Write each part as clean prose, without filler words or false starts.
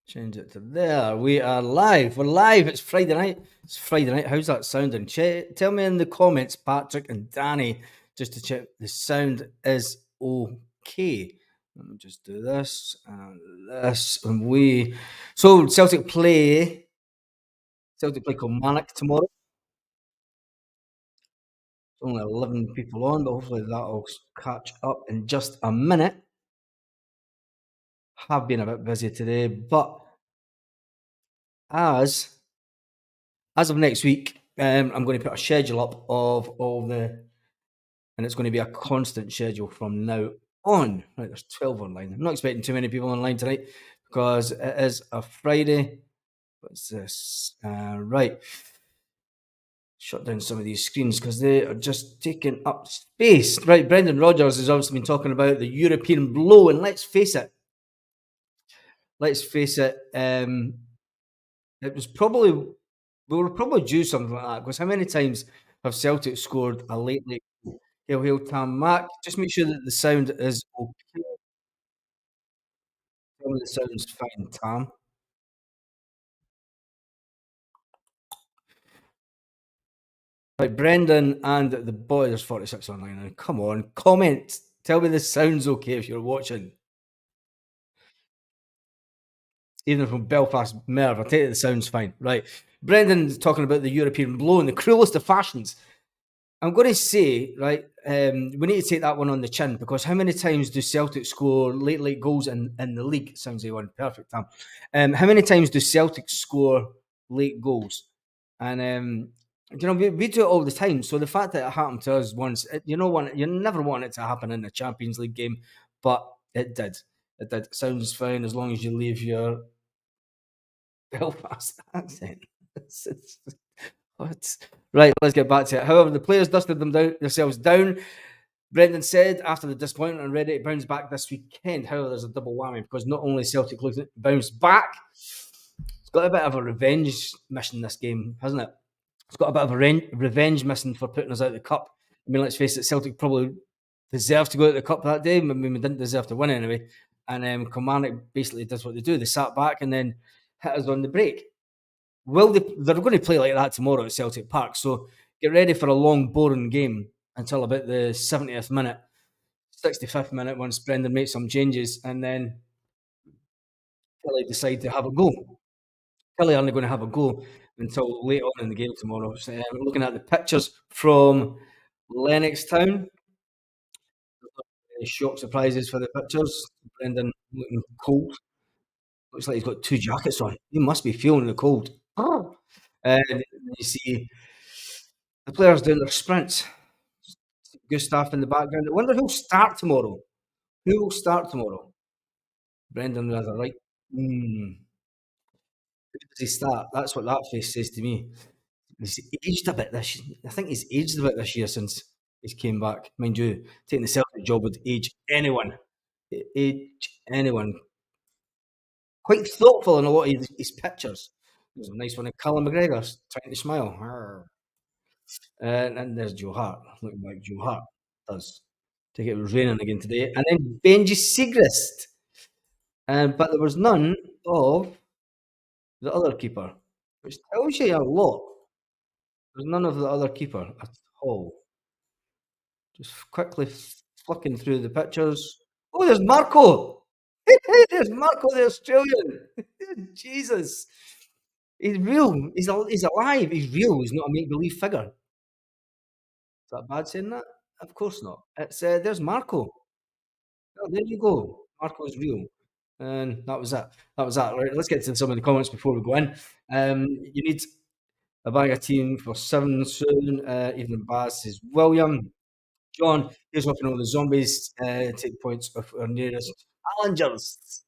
Change it to there. We are live. We're live. It's Friday night. It's Friday night. How's that sounding? Tell me in the comments, Patrick and Danny, just to check the sound is okay. Let me just do this and this. So Celtic play Kilmarnock tomorrow. Only 11 people on, but hopefully that'll catch up in just a minute. Have been a bit busy today, but as of next week, I'm going to put a schedule up of all the, and it's going to be a constant schedule from now on. Right, there's 12 online. I'm not expecting too many people online tonight because it is a Friday. What's this? Right. Shut down some of these screens because they are just taking up space. Right, Brendan Rodgers has obviously been talking about the European blow, and let's face it. It was probably, we were probably due something like that because how many times have Celtic scored a late Hail, hail, Tam Mac? Just make sure that the sound is okay. Tell me the sound's fine, Tam. Right, Brendan and the boy, there's 46 online now. Come on, comment. Tell me the sound's okay if you're watching. Even from Belfast, Merv, I'll tell you the sound's fine. Right. Brendan's talking about the European blow in the cruelest of fashions. I'm going to say, right, we need to take that one on the chin because how many times do Celtic score late goals in the league? Sounds like one perfect, Tam. How many times do Celtic score late goals? And we do it all the time. So the fact that it happened to us once, you never want it to happen in a Champions League game, but it did. It did. Sounds fine as long as you leave your Belfast accent. What? Right, let's get back to it. However, the players dusted themselves down. Brendan said after the disappointment and ready to bounce back this weekend. However, there's a double whammy because not only Celtic looked to bounce back, it's got a bit of a revenge mission this game, hasn't it? It's got a bit of a revenge mission for putting us out of the cup. I mean, let's face it, Celtic probably deserved to go out of the cup that day. I mean, we didn't deserve to win anyway. And Kilmarnock basically does what they do. They sat back and then hit us on the break. They're going to play like that tomorrow at Celtic Park. So get ready for a long, boring game until about the 70th minute, 65th minute, once Brendan makes some changes, and then Killie decide to have a go. Killie aren't going to have a go until late on in the game tomorrow. So, we're looking at the pictures from Lennoxtown. Any shock surprises for the pictures? Brendan looking cold. Looks like he's got two jackets on. He must be feeling the cold. And you see the players doing their sprints. Gustav in the background. I wonder who'll start tomorrow. Who will start tomorrow? Brendan Rather, right? Who does he start? That's what that face says to me. He's aged a bit this year. I think he's aged a bit this year since he's came back. Mind you, taking the Celtic job would age anyone. Age anyone. Quite thoughtful in a lot of his pictures. There's a nice one of Callum McGregor trying to smile. And there's Joe Hart, looking like Joe Hart does. Take it was raining again today. And then Benji Siegrist. But there was none of the other keeper, which tells you a lot. There's none of the other keeper at all. Just quickly flicking through the pictures. Oh, there's Marco! There's Marco the Australian. Jesus. He's real. He's alive. He's real. He's not a make-believe figure. Is that bad saying that? Of course not. It's there's Marco. Oh, there you go. Marco's real. And that was it. Right, let's get to some of the comments before we go in. You need a bag of team for 7 soon. Evening Baz says William. John, here's hoping all the zombies take points of our nearest challengers.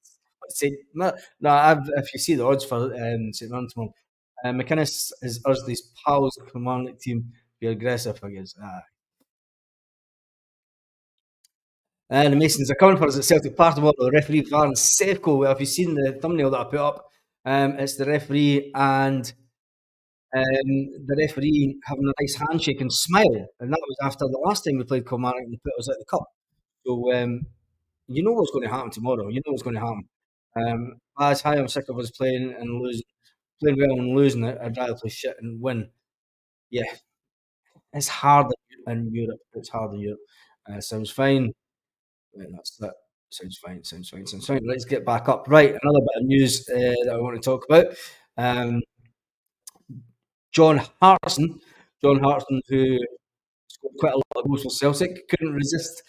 If you see the odds for St. Mirren tomorrow, McInnes is Ursley's pals Kilmarnock team. Be aggressive, I guess. And the Masons are coming for us at Celtic Park tomorrow. The referee Varn Sefco. Well, if you've seen the thumbnail that I put up, it's the referee and the referee having a nice handshake and smile. And that was after the last time we played Kilmarnock and they put us at the cup. So you know what's going to happen tomorrow. You know what's going to happen. As high I'm sick of us playing well and losing it. I'd rather play shit and win. Yeah, it's hard in Europe. It's hard in Europe. Sounds fine. Right, that's that. Sounds fine. Sounds fine. Sounds fine. Let's get back up. Right, another bit of news that I want to talk about. Um, John Hartson. John Hartson, who scored quite a lot of goals for Celtic, couldn't resist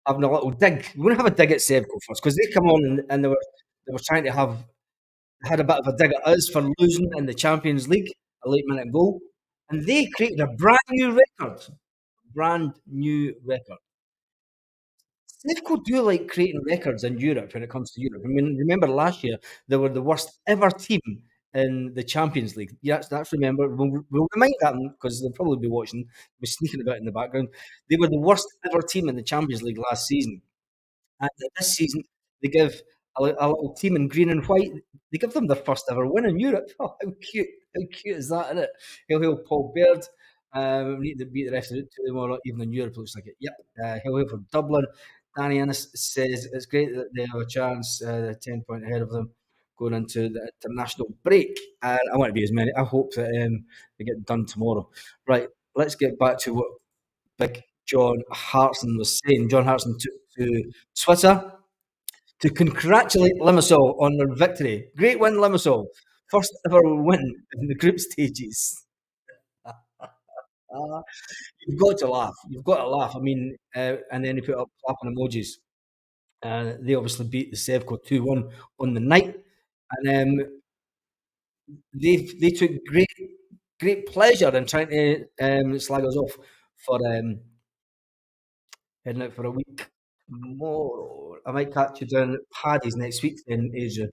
having a little dig. We're going to have a dig at Sevco first because they come on and they were trying to have had a bit of a dig at us for losing in the Champions League, a late minute goal, and they created a brand new record. Liverpool do like creating records in Europe when it comes to Europe. I mean, remember last year they were the worst ever team in the Champions League. Yes, that's remember. We'll remind them because they'll probably be watching, be sneaking about in the background. They were the worst ever team in the Champions League last season. And this season, they give a little team in green and white. They give them their first ever win in Europe. Oh, how cute! How cute is that, isn't it? Hail Paul Baird. We need to beat the rest of it tomorrow, even in Europe. Looks like it. Yep. Hail for Dublin. Danny Innes says it's great that they have a chance. They're 10 point ahead of them going into the international break. And I want to be as many. I hope that they get done tomorrow. Right. Let's get back to what big John Hartson was saying. John Hartson took to Twitter to congratulate Limassol on their victory. Great win, Limassol. First ever win in the group stages. Uh, you've got to laugh. You've got to laugh. I mean, and then he put up clapping emojis. They obviously beat the Sevco 2-1 on the night. And they took great pleasure in trying to slag us off for heading out for a week tomorrow. I might catch you down at Paddy's next week in Asia.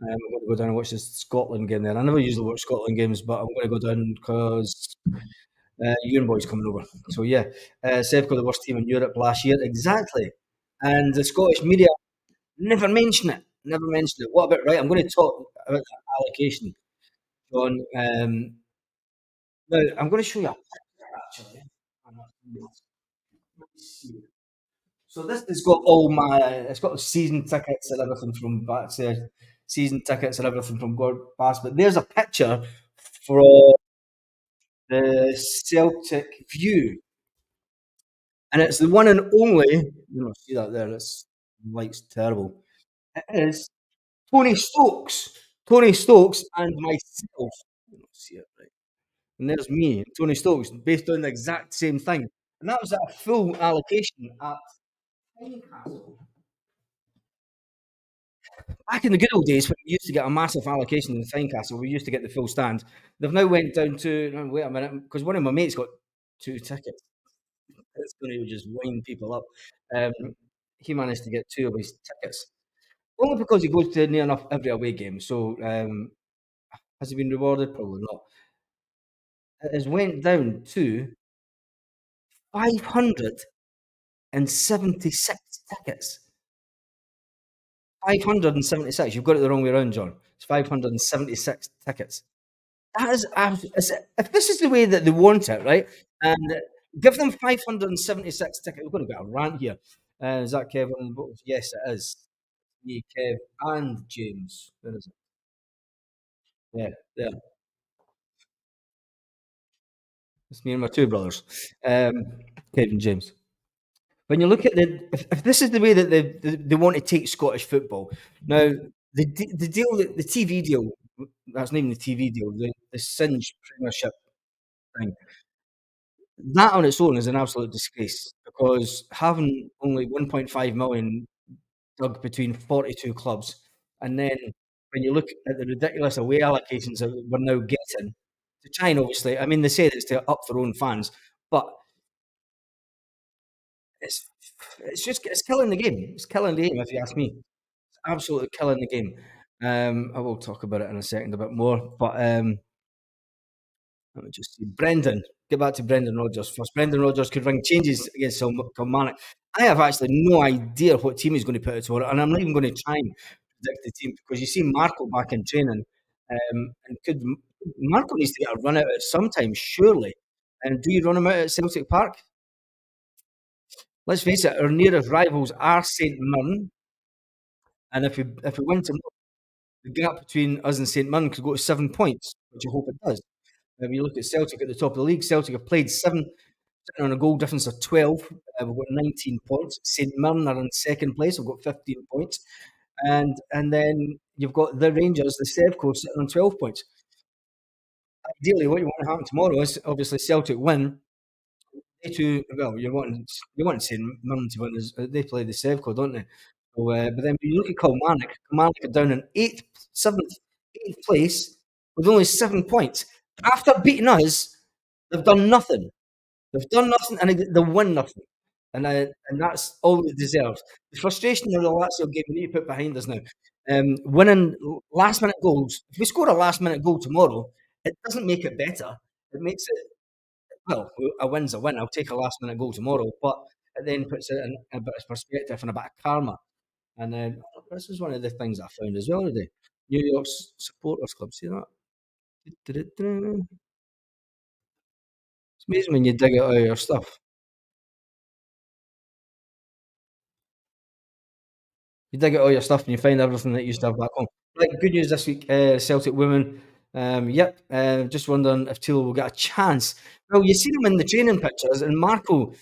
I'm going to go down and watch this Scotland game there. I never usually watch Scotland games, but I'm going to go down because Ewan Boy's coming over. So yeah, Sevco the worst team in Europe last year, exactly. And the Scottish media never mention it. Never mention it. What about right? I'm going to talk about that allocation, John. Now I'm going to show you a picture actually. Let's see. So this has got all my. It's got season tickets and everything from back to season tickets and everything from God past. But there's a picture for the Celtic view, and it's the one and only. You don't see that there. It's light's terrible. It is Tony Stokes. Tony Stokes and myself. You don't see it right. And there's me, Tony Stokes, based on the exact same thing. And that was at a full allocation at Tynecastle. Back in the good old days when we used to get a massive allocation in the Tynecastle, we used to get the full stand. They've now went down to wait a minute, because one of my mates got 2 tickets. It's going to just wind people up. Um, he managed to get 2 of his tickets, only because he goes to near enough every away game. So has he been rewarded? Probably not. It has went down to 576 tickets. 576. You've got it the wrong way around, John. It's 576 tickets. That is if this is the way that they want it, right? And give them 576 tickets. We're going to get a rant here. Is that Kevin? Yes, it is. Me, Kev, and James. Where is it? Yeah, yeah. It's me and my 2 brothers, Kev and James. When you look at if this is the way that they want to take Scottish football, now the deal, the TV deal, that's not even the TV deal, the Singe Premiership thing, that on its own is an absolute disgrace because having only 1.5 million dug between 42 clubs, and then when you look at the ridiculous away allocations that we're now getting to try and obviously, I mean, they say it's to up their own fans, but it's it's killing the game. It's killing the game, if you ask me. It's absolutely killing the game. I will talk about it in a second a bit more, but let me just see. Brendan, get back to Brendan Rodgers first. Brendan Rodgers could ring changes against Kilmarnock. I have actually no idea what team he's going to put out tomorrow, and I'm not even going to try and predict the team because you see Marco back in training, and could Marco needs to get a run out at some time, surely. And do you run him out at Celtic Park? Let's face it, our nearest rivals are St Mirren, and if we win tomorrow, the gap between us and St Mirren could go to 7 points, which I hope it does. If you look at Celtic at the top of the league, Celtic have played 7, sitting on a goal difference of 12. We've got 19 points. St Mirren are in second place. We've got 15 points. And then you've got the Rangers, the Sevco, sitting on 12 points. Ideally, what you want to happen tomorrow is obviously Celtic win. They two, well, you want St Mirren to win. They play the Sevco, don't they? So, but then when you look at Kilmarnock are down in eighth place with only 7 points. After beating us, they've done nothing. They've done nothing and they won nothing. And that's all it deserves. The frustration of the Lazio game we need to put behind us now. Winning last minute goals. If we score a last minute goal tomorrow, it doesn't make it better. It makes it, well, a win's a win. I'll take a last minute goal tomorrow, but it then puts it in a bit of perspective and a bit of karma. And then this is one of the things I found as well today. New York's supporters club. See that? It's amazing when you dig it out of your stuff. You dig out all your stuff and you find everything that you used to have back home. Right, good news this week, Celtic women. Yep, just wondering if Teal will get a chance. Well, you see him in the training pictures, and Marco,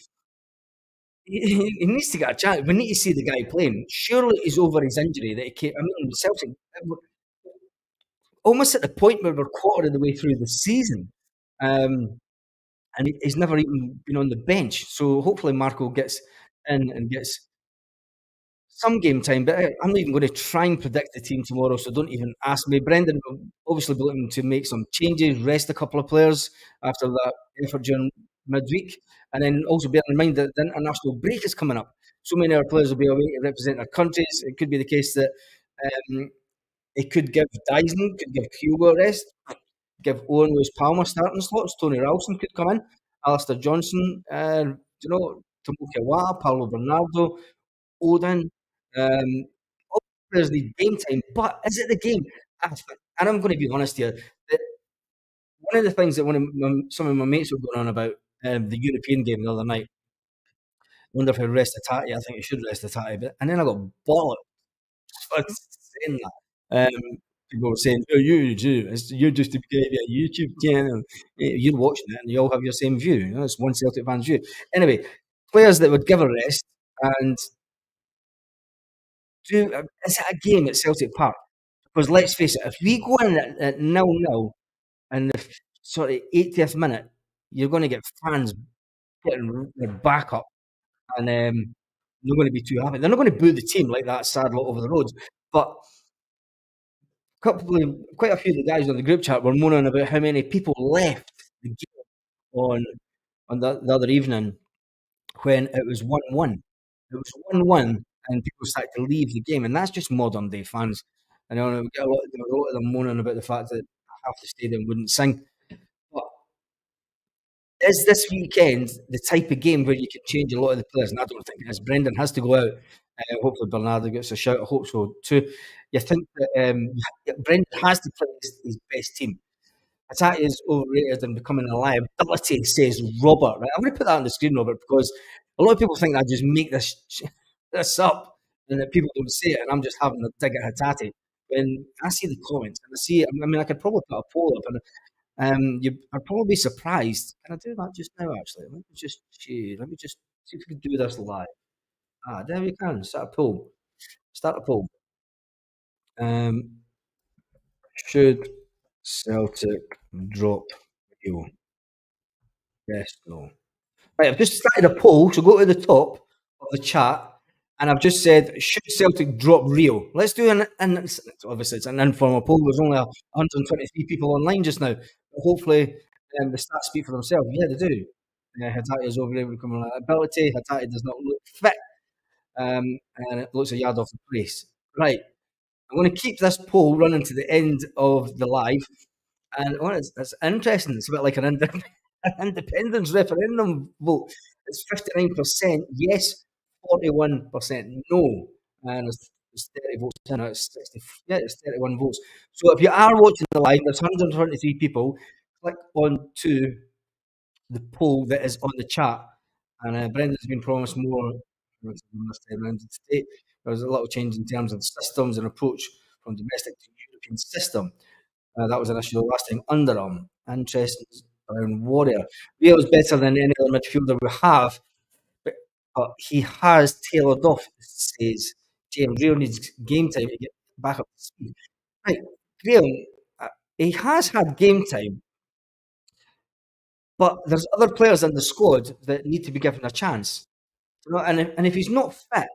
he needs to get a chance. We need to see the guy playing. Surely he's over his injury that he came. I mean, Celtic, we're almost at the point where we're quarter of the way through the season. And he's never even been on the bench. So hopefully Marco gets in and gets some game time, but I'm not even going to try and predict the team tomorrow, so don't even ask me. Brendan will obviously be looking to make some changes, rest a couple of players after that effort during midweek, and then also bear in mind that the international break is coming up. So many of our players will be away to represent their countries. It could be the case that it could give Dyson, could give Hugo a rest, give Owen Lewis Palmer starting slots. Tony Ralston could come in, Alistair Johnson, Tomoki Awata, Paolo Bernardo, Odin. Um, all players need game time, but is it the game? And I'm going to be honest here. That one of the things that some of my mates were going on about the European game the other night. Wonder if I rest Atati. I think you should rest Atati, but and then I got bollocked for saying that. People were saying, "Oh, you do. You're just a guy with a YouTube channel. You're watching it, and you all have your same view. You know, it's one Celtic fan's view." Anyway, players that would give a rest and is it a game at Celtic Park? Because let's face it, if we go in at 0-0 in the sort of 80th minute, you're going to get fans getting their back up, and they're going to be too happy. They're not going to boo the team like that sad lot over the roads, but quite a few of the guys on the group chat were moaning about how many people left the game on the other evening when it was 1-1. It was 1-1, and people started to leave the game, and that's just modern day fans. And I know we get there were a lot of them moaning about the fact that half the stadium wouldn't sing. But is this weekend the type of game where you can change a lot of the players? And I don't think it is. Brendan has to go out. Hopefully Bernardo gets a shout. I hope so too. You think that Brendan has to play his best team. Atati is overrated and becoming a liability, says Robert. Right? I'm going to put that on the screen, Robert, because a lot of people think I just make this up and that people don't say it, and I'm just having a dig at Hatati. When I see the comments and I mean, I could probably put a poll up, and you are probably surprised. Can I do that just now? Actually, let me just see if we can do this live. There we can. Start a poll. Start a poll. Should Celtic drop you? Yes, no. Right, I've just started a poll, so go to the top of the chat, and I've just said, should Celtic drop Rio? Let's do obviously it's an informal poll. There's only 123 people online just now. But hopefully, the stats speak for themselves. Yeah, they do. Hatati is over able to come on ability. Hatati does not look fit, and it looks a yard off the place. Right, I'm going to keep this poll running to the end of the live. And it's interesting. It's a bit like an independence referendum vote. It's 59% yes, 41% no, and it's 30 votes in it. It's 60, yeah, it's 31 votes. So if you are watching the live, there's 123 people. Click on to the poll that is on the chat, and Brendan's been promised more. There's a little change in terms of systems and approach from domestic to European system. That was an issue last time under him. Interesting Brown Warrior. Rio's better than any other midfielder we have, but, he has tailored off, says James. Rio needs game time to get back up to speed. Right, Graham, uh, he has had game time, but there's other players in the squad that need to be given a chance. You know, and if he's not fit,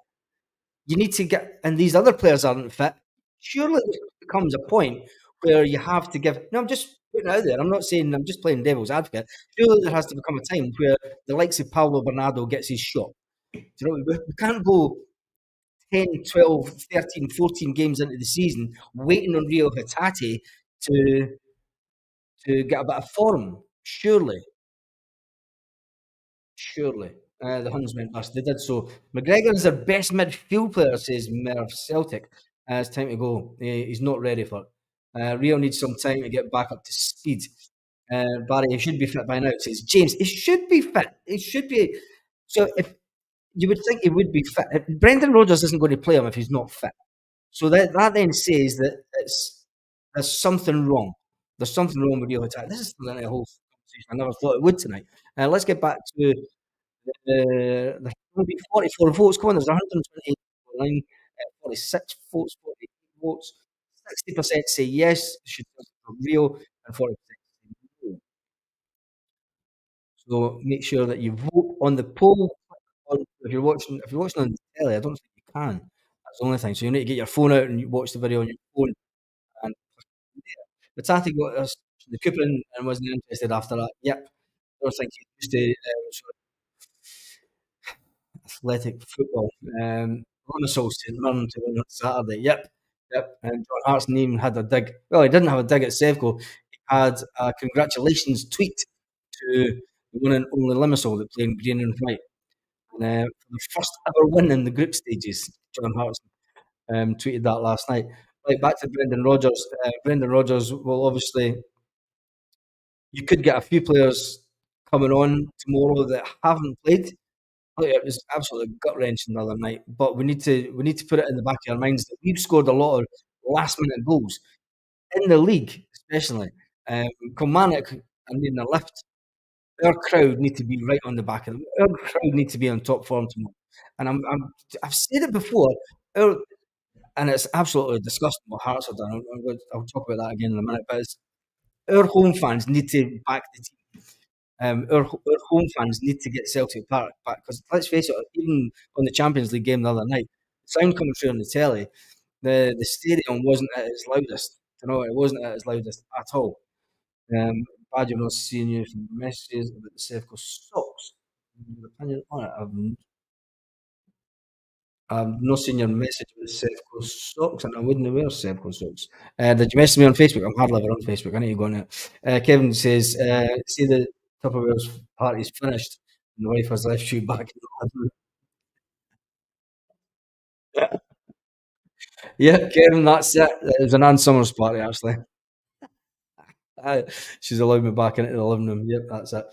you need to get, and these other players aren't fit. Surely there becomes a point where you have to give. No, I'm just putting it out there. I'm not saying I'm just playing devil's advocate. Surely there has to become a time where the likes of Paulo Bernardo gets his shot. Do you know, we can't go 10, 12, 13, 14 games into the season waiting on Rio Hatate to get a bit of form. Surely. The Huns went bust. They did so. McGregor is their best midfield player, says Merv Celtic. It's time to go. He's not ready for it. Rio needs some time to get back up to speed. Barry, he should be fit by now, says James. He should be fit. He should be. So if you would think he would be fit, if Brendan Rodgers isn't going to play him if he's not fit. So that then says that there's something wrong. There's something wrong with Rio Hatate. This is the whole conversation. I never thought it would tonight. Let's get back to there's going to be 44 votes. Come on, there's 128 online, 46 votes, 48 votes. 60% say yes, should be real, and 40% say no. So make sure that you vote on the poll. If you're watching on the telly, I don't think you can. That's the only thing. So you need to get your phone out and you watch the video on your phone. And the Tati got us the coupon and wasn't interested after that. Yep. I don't think he used to athletic football. Limassol St Mirren to win on Saturday. Yep. And John Hartson even had a dig. Well, he didn't have a dig at Sevco. He had a congratulations tweet to the one and only Limassol that played in green and white. And for the first ever win in the group stages, John Hartson tweeted that last night. Right, back to Brendan Rodgers. Brendan Rodgers will obviously, you could get a few players coming on tomorrow that haven't played. Oh, yeah, it was absolutely gut wrenching the other night. But we need to put it in the back of our minds that we've scored a lot of last minute goals in the league, especially. Kilmarnock are needing a lift. Our crowd need to be right on the back of them. Our crowd need to be on top form tomorrow. And I've said it before, our, and it's absolutely disgusting what Hearts have done. I'll talk about that again in a minute. But our home fans need to back the team. Our home fans need to get Celtic Park back because let's face it, even on the Champions League game the other night, sound coming through on the telly, the stadium wasn't at its loudest. You know, it wasn't at its loudest at all. Bad you're not seeing you from messages about the Sevco socks. Your opinion on it? I've not seen your message with Sevco socks, and I wouldn't wear Sevco socks. Did you message me on Facebook? I'm hardly ever on Facebook. I need to go on it. Kevin says, see the Tupperware's party's finished, and the wife has left you back in the living room. Yeah, Kevin, that's it. It was an Ann Summers party, actually. Uh, she's allowed me back into the living room. Yep, that's it.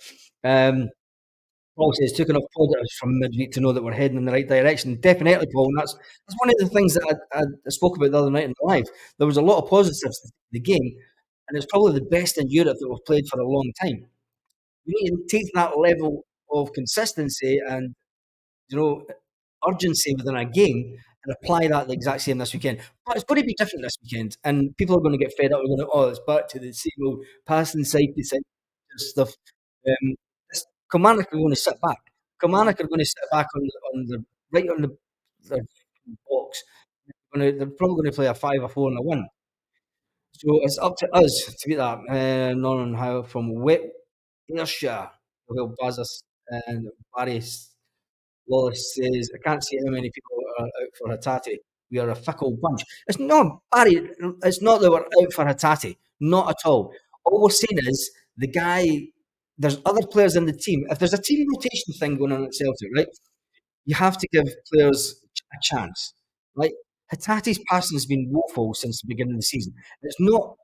Paul says, took enough positives from midweek to know that we're heading in the right direction. Definitely, Paul. And that's one of the things that I spoke about the other night in the live. There was a lot of positives to the game, and it's probably the best in Europe that we've played for a long time. We need to take that level of consistency and urgency within a game and apply that the exact same this weekend. But it's going to be different this weekend, and people are going to get fed up. We're going to, it's back to the same old passing side to side stuff. Um, Kilmarnock are going to sit back. Kilmarnock are going to sit back on the right on the box. They're probably going to play a 5-4 and a 1. So it's up to us to beat that. Norman Howe from Ayrshire, Will Bazis and Barry Wallace says, I can't see how many people are out for Hatate. We are a fickle bunch. It's not, Barry, it's not that we're out for Hatate. Not at all. All we're saying is the guy, there's other players in the team. If there's a team rotation thing going on at Celtic, right, you have to give players a chance. Right? Hatate's passing has been woeful since the beginning of the season. It's not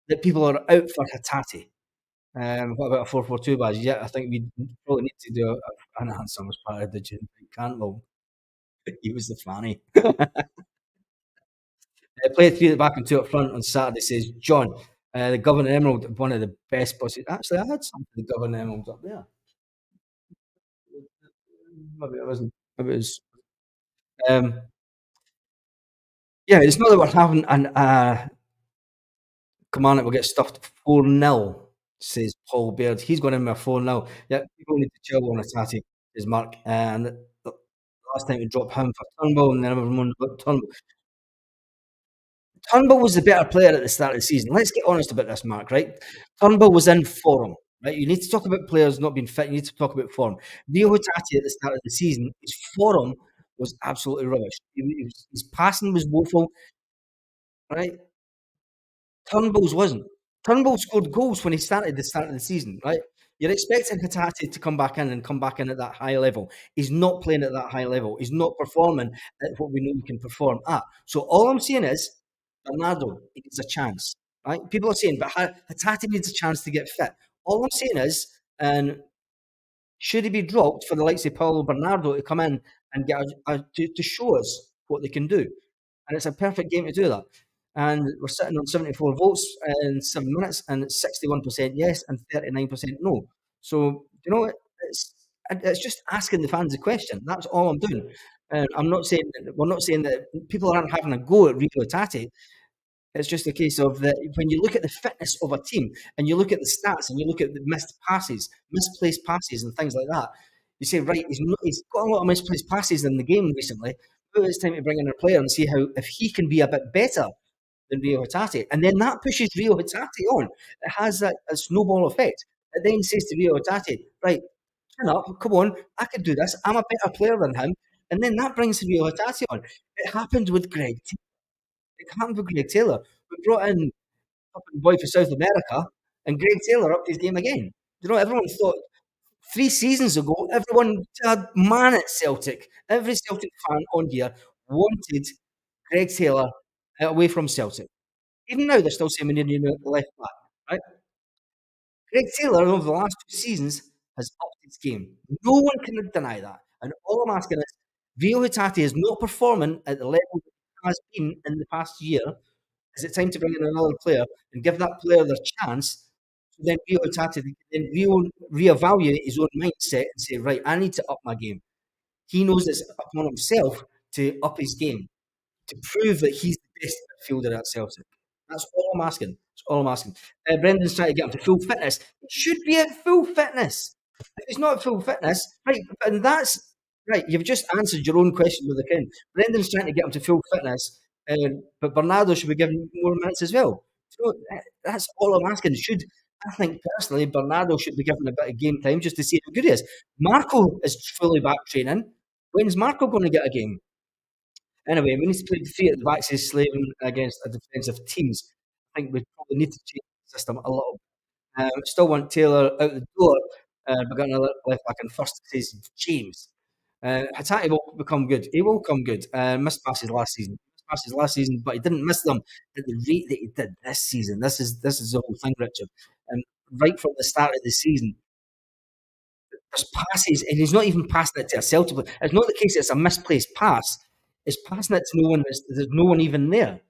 that people are out for Hatate. What about a 4-4-2 badge? Yeah, I think we probably need to do an answer was part of the June Cantwell. He was the fanny. Play 3 at the back and 2 up front on Saturday, says John. The Governor Emerald, one of the best buses. Actually, I had some of the Governor Emeralds up there. Maybe it wasn't. Maybe it was. Um, yeah, it's not that we're having an Kilmarnock will get stuffed 4-0, says Paul Baird. He's going in with 4-0. Yeah, people need to chill on Hatate, says Mark. And the last time we dropped him for Turnbull, and then everyone got Turnbull. Turnbull was the better player at the start of the season. Let's get honest about this, Mark, right? Turnbull was in form, right? You need to talk about players not being fit. You need to talk about form. Rio Hatate at the start of the season, his form was absolutely rubbish. His passing was woeful, right? Turnbull's wasn't. Turnbull scored goals when he started the start of the season, right? You're expecting Hatate to come back in and come back in at that high level. He's not playing at that high level. He's not performing at what we know he can perform at. So all I'm saying is, Bernardo needs a chance, right? People are saying, but Hatate needs a chance to get fit. All I'm saying is, and should he be dropped for the likes of Paulo Bernardo to come in and get to show us what they can do? And it's a perfect game to do that. And we're sitting on 74 votes in 7 minutes, and it's 61% yes and 39% no. So you know, it's just asking the fans a question. That's all I'm doing. And I'm not saying we're not saying that people aren't having a go at Rio Tati. It's just a case of that when you look at the fitness of a team and you look at the stats and you look at the missed passes, misplaced passes, and things like that, you say, right, he's got a lot of misplaced passes in the game recently. Maybe it's time to bring in a player and see how if he can be a bit better than Rio Hatate. And then that pushes Rio Hatate on. It has a snowball effect. It then says to Rio Hatate, right, turn up, come on, I can do this. I'm a better player than him. And then that brings Rio Hatate on. It happened with Greg. It happened with Greg Taylor. We brought in up and boy for South America, and Greg Taylor upped his game again. You know, everyone thought 3 seasons ago, everyone had man at Celtic. Every Celtic fan on here wanted Greg Taylor away from Celtic. Even now, they're still saying we need a left back, right? Greg Taylor, over the last 2 seasons, has upped his game. No one can deny that. And all I'm asking is, Rio Hatate is not performing at the level that he has been in the past year. Is it time to bring in another player and give that player their chance? So then Rio Hatate can then reevaluate his own mindset and say, right, I need to up my game. He knows it's upon himself to up his game, to prove that he's the best midfielder at Celtic. That's all I'm asking. That's all I'm asking. Brendan's trying to get him to full fitness. He should be at full fitness. If he's not at full fitness, right, and that's right. You've just answered your own question with a kin. Brendan's trying to get him to full fitness, but Bernardo should be given more minutes as well. So that's all I'm asking. I think personally, Bernardo should be given a bit of game time just to see how good he is. Marco is fully back training. When's Marco going to get a game? Anyway, we need to play 3 at the back, says Slaven, against a defensive teams. I think we probably need to change the system a little. Still want Taylor out the door, but got another left back in first, says James. Hatate will become good. He will come good. Missed passes last season. But he didn't miss them at the rate that he did this season. This is the whole thing, Richard. And right from the start of the season, there's passes, and he's not even passing it to a Celtic player. It's not the case that it's a misplaced pass. It's passing it to no one. There's no one even there.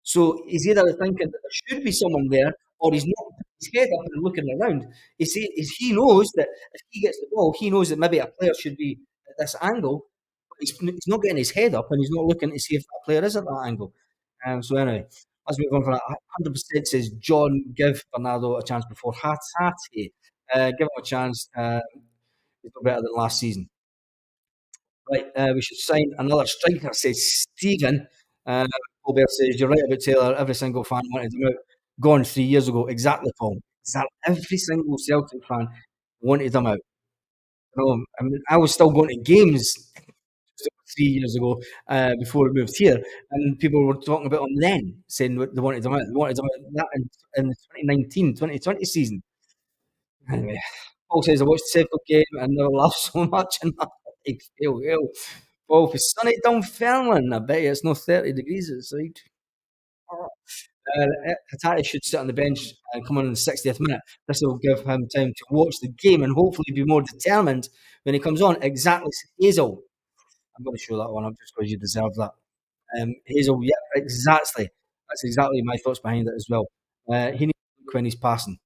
So he's either thinking that there should be someone there, or he's not putting his head up and looking around. He knows that if he gets the ball, he knows that maybe a player should be at this angle, but he's not getting his head up and he's not looking to see if that player is at that angle. So anyway, let's move on for that. 100% says John, give Bernardo a chance before Hatate. Give him a chance. He's no better than last season. Right, we should sign another striker, says Stephen. Albert says, you're right about Taylor. Every single fan wanted him out. Gone 3 years ago. Exactly, Paul. Exactly. Every single Celtic fan wanted him out. I mean, I was still going to games 3 years ago before we moved here, and people were talking about him then, saying they wanted him out. They wanted him out that in the 2019-2020 season. Anyway, Paul says, I watched the Celtic game and never laughed so much in my life. Hell. Paul, if it's sunny Dunfermline, I bet you it's not 30 degrees outside. Hatate should sit on the bench and come on in the 60th minute. This will give him time to watch the game and hopefully be more determined when he comes on. Exactly, Hazel. I'm going to show that one up just because you deserve that. Hazel, yeah, exactly. That's exactly my thoughts behind it as well. He needs to look when he's passing.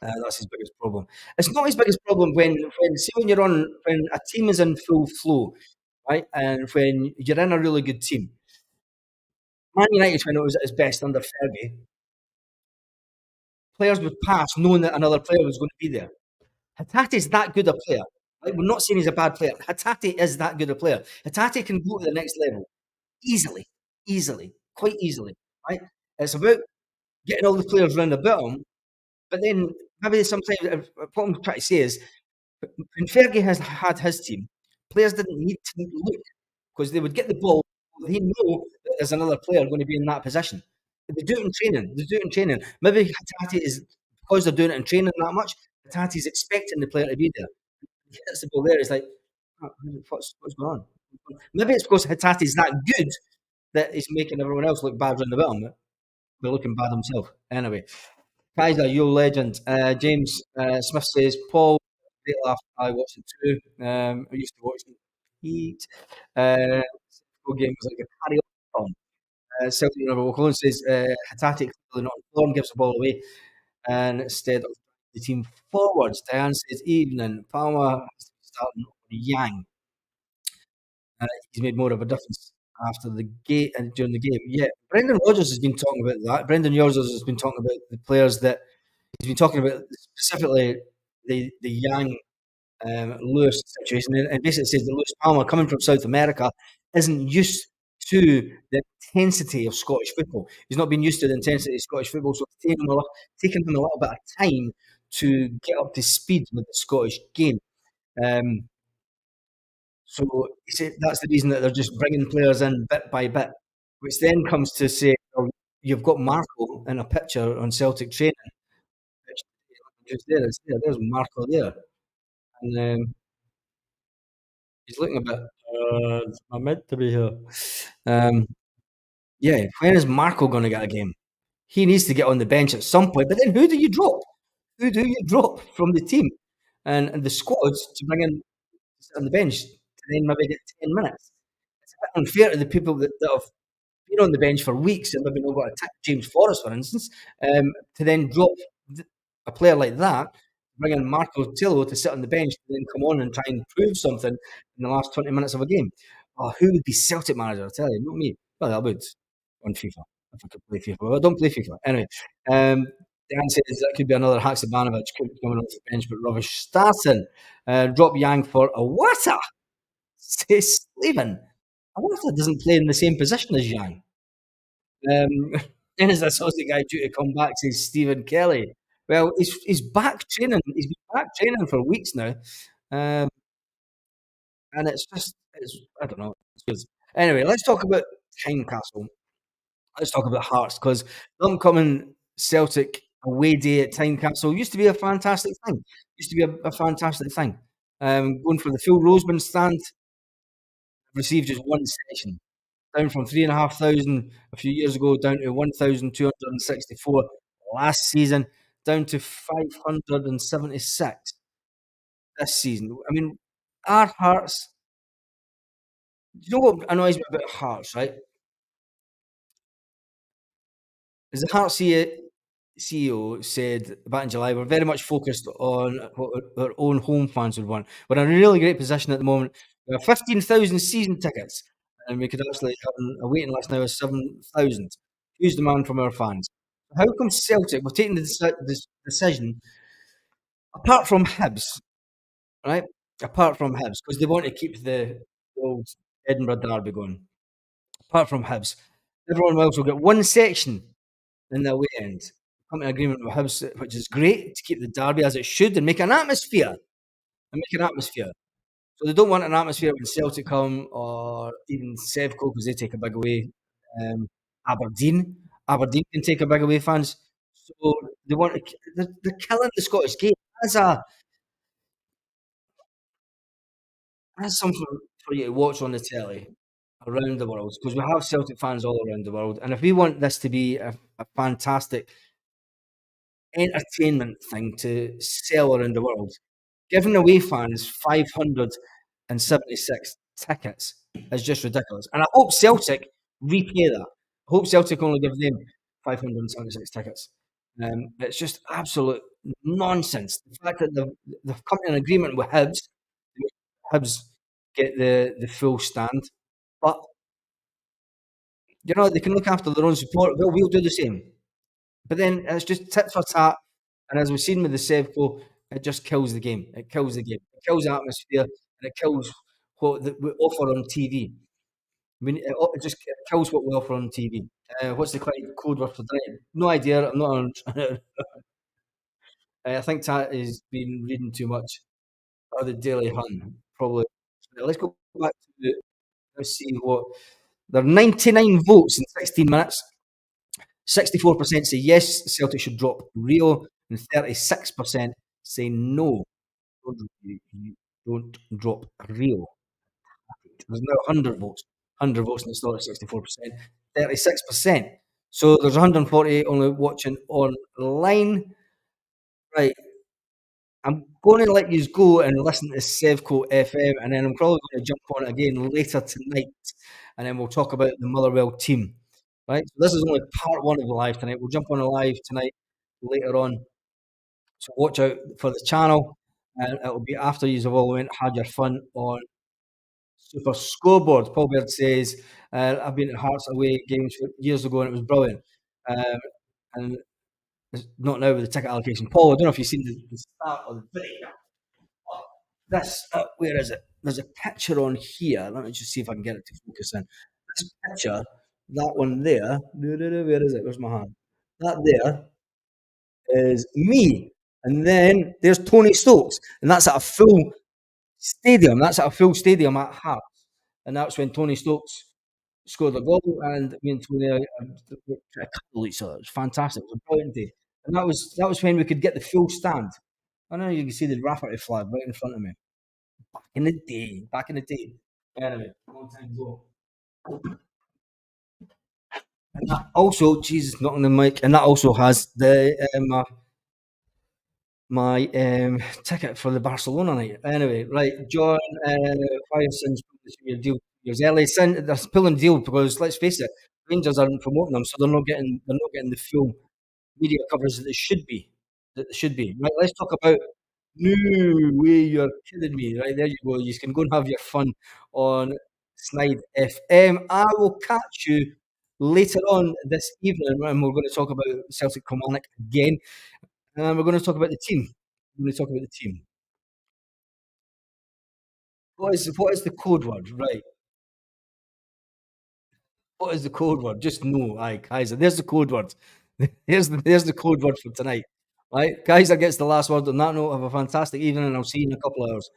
That's his biggest problem. It's not his biggest problem when see when you're on when a team is in full flow, right, and when you're in a really good team. Man United, when it was at its best under Fergie, players would pass knowing that another player was going to be there. Hatate's that good a player. Right? We're not saying he's a bad player. Hatate is that good a player. Hatate can go to the next level easily, easily, quite easily. Right? It's about getting all the players around about him, but then maybe sometimes what I'm trying to say is when Fergie has had his team, players didn't need to look because they would get the ball. They know that there's another player going to be in that position. They do it in training. They do it in training. Maybe Hatate is because they're doing it in training that much. Hatate's expecting the player to be there. He gets the ball there. It's like, "Oh, what's going on? Maybe it's because Hatate's that good that he's making everyone else look bad around the bottom. They're looking bad himself. Anyway, Kaiser, you legend. James Smith says, Paul, great laugh. I watched it too. I used to watch it. Heat. Full game was like a carry on. Celtic Univer Colin says, Hatate clearly not in form, gives the ball away, and instead of the team forwards. Diane says, evening. Palmer has to be starting over Yang. He's made more of a difference after the gate and during the game. Yeah, Brendan Rodgers has been talking about that. Brendan Rodgers has been talking about the players that he's been talking about specifically the young Lewis situation, and basically says that Lewis Palmer, coming from South America, isn't used to the intensity of Scottish football. He's not been used to the intensity of Scottish football, so it's taken him a little bit of time to get up to speed with the Scottish game. Um, so he said that's the reason that they're just bringing players in bit by bit, which then comes to say, well, you've got Marco in a picture on Celtic training. There's Marco there. And he's looking a bit, am I meant to be here? Um, yeah, when is Marco going to get a game? He needs to get on the bench at some point. But then who do you drop? Who do you drop from the team and the squads to bring in on the bench to then maybe get 10 minutes? It's a bit unfair to the people that have been on the bench for weeks and maybe not got a James Forrest, for instance, to then drop a player like that, bring in Marco Tillo to sit on the bench and then come on and try and prove something in the last 20 minutes of a game. Oh, who would be Celtic manager? I tell you, not me. Well, I would on FIFA if I could play FIFA. But I don't play FIFA. Anyway, Dan says that could be another Haksabanovic coming off the bench, but rubbish starting. Drop Yang for Awata. Says Stephen. Awata doesn't play in the same position as Yang. Then as a Celtic guy due to come back, says Stephen Kelly. Well, he's back training. He's been back training for weeks now, um, and it's just I don't know. It's good. Anyway, let's talk about Tynecastle. Let's talk about Hearts because them coming Celtic away day at Tynecastle used to be a fantastic thing. Used to be a fantastic thing. Going for the full Roseman stand, received just one session, down from 3,500 a few years ago, down to 1,264 last season, down to 576 this season. I mean, our Hearts. You know what annoys me about Hearts, right? Is the Hearts CEO said back in July, we're very much focused on what our own home fans would want. We're in a really great position at the moment. We have 15,000 season tickets, and we could actually have a waiting list now of 7,000. Huge demand from our fans. How come Celtic, we're taking this decision, apart from Hibs, right? Apart from Hibs, because they want to keep the old Edinburgh derby going. Apart from Hibs, everyone else will get one section in the away end. Come to an agreement with Hibs, which is great to keep the derby as it should and make an atmosphere. So they don't want an atmosphere when Celtic come or even Sevco because they take a big away. Aberdeen, Aberdeen can take a big away fans. So they want to. They're killing the Scottish game as a as something for you to watch on the telly around the world because we have Celtic fans all around the world, and if we want this to be a fantastic entertainment thing to sell around the world, giving away fans 576 tickets is just ridiculous. And I hope Celtic Repay that. Hope Celtic only give them 576 tickets. It's just absolute nonsense. The fact that they've come to an agreement with Hibs, Hibs get the full stand, but they can look after their own support. We'll do the same. But then it's just tit for tat, and as we've seen with the Sevco, it just kills the game. It kills the game. It kills the atmosphere, and it kills what we offer on TV. I mean, it just kills what we offer on TV. What's the code word for tonight? No idea. I'm not on. I think Tat has been reading too much of the Daily Hun. Probably. Let's go back to let's see what. There are 99 votes in 16 minutes. 64% say yes, Celtic should drop Rio, and 36% say no, don't drop Rio. There's now 100 votes. 100 votes and it's still at 64%. 36%. So there's 148 only watching online. Right. I'm going to let you go and listen to Sevco FM, and then I'm probably going to jump on it again later tonight, and then we'll talk about the Motherwell team. Right? So this is only part one of the live tonight. We'll jump on a live tonight later on. So watch out for the channel, and it'll be after you've all had your fun on Super Scoreboard. Paul Baird says, I've been at Hearts away games years ago and it was brilliant. And it's not now with the ticket allocation. Paul, I don't know if you've seen the start of the video. This, where is it? There's a picture on here. Let me just see if I can get it to focus in. This picture, that one there, where is it? Where's my hand? That there is me. And then there's Tony Stokes. And that's at a full stadium. That's at a full stadium at Hearts. And that's when Tony Stokes scored a goal, and me and Tony cuddled each other. It was fantastic. It was a brilliant day. And that was when we could get the full stand. I know you can see the Rafferty flag right in front of me. Back in the day. Anyway, long time ago. And that also, Jesus, not on the mic, and that also has the my ticket for the Barcelona night. Anyway, right, John, Hartson's your deal years early. They're pulling deal because let's face it, Rangers aren't promoting them, so they're not getting the full media coverage that they should be. Right, let's talk about. No way, you're kidding me. Right, there you go. You can go and have your fun on Snide FM. I will catch you later on this evening, and we're going to talk about Celtic Kilmarnock again. And we're going to talk about the team. We're going to talk about the team. What is the code word? Right. What is the code word? Just no. Aye, Kaiser. There's the code word. There's the code word for tonight. Right. Kaiser gets the last word on that note. Have a fantastic evening, and I'll see you in a couple of hours.